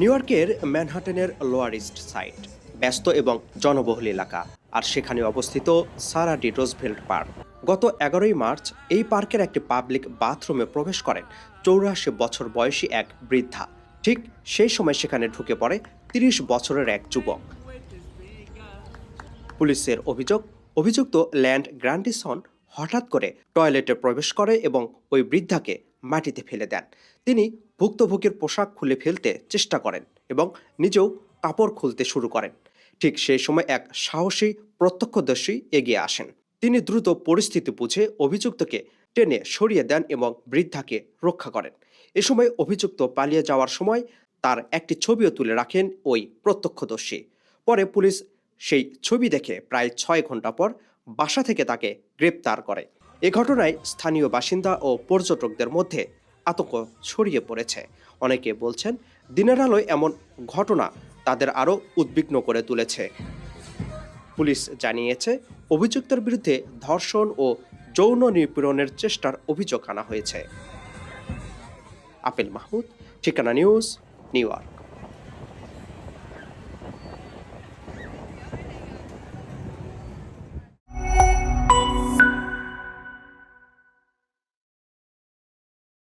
New ইয়র্কের ম্যানহাটনের lower east side ব্যস্ত এবং জনবহুল এলাকা, আর সেখানে অবস্থিত সারা ডি রোজভেল্ট পার্ক। গত 11ই মার্চ এই পার্কের একটি পাবলিক বাথরুমে প্রবেশ করেন 84 বছর বয়সী এক বৃদ্ধা। ঠিক সেই সময় সেখানে ঢুকে পড়ে 30 বছরের এক যুবক। পুলিশের অভিযুক্ত ল্যান্ড গ্র্যান্ডিসন হঠাৎ করে টয়লেটে প্রবেশ করে এবং ওই বৃদ্ধাকে মাটিতে ফেলে দেন। তিনি ভুক্তভোগীর পোশাক খুলে ফেলতে চেষ্টা করেন এবং নিজেও কাপড় খুলতে শুরু করেন। ঠিক সেই সময় এক সাহসী প্রত্যক্ষদর্শী এগিয়ে আসেন। তিনি দ্রুত পরিস্থিতি বুঝে অভিযুক্তকে টেনে সরিয়ে দেন এবং বৃদ্ধাকে রক্ষা করেন। এ সময় অভিযুক্ত পালিয়ে যাওয়ার সময় তার একটি ছবিও তুলে রাখেন ওই প্রত্যক্ষদর্শী। পরে পুলিশ সেই ছবি দেখে প্রায় 6 ঘন্টা পর বাসা থেকে তাকে গ্রেপ্তার করে। এ ঘটনায় স্থানীয় বাসিন্দা ও পর্যটকদের মধ্যে আতঙ্ক ছড়িয়ে পড়েছে। অনেকে বলছেন, দিনের আলোয় এমন ঘটনা তাদের আরও উদ্বিগ্ন করে তুলেছে। পুলিশ জানিয়েছে, অভিযুক্তের বিরুদ্ধে ধর্ষণ ও যৌন নিপীড়নের চেষ্টার অভিযোগ আনা হয়েছে। আপেল মাহমুদ, ঠিকানা নিউজ, নিউ ইয়র্ক।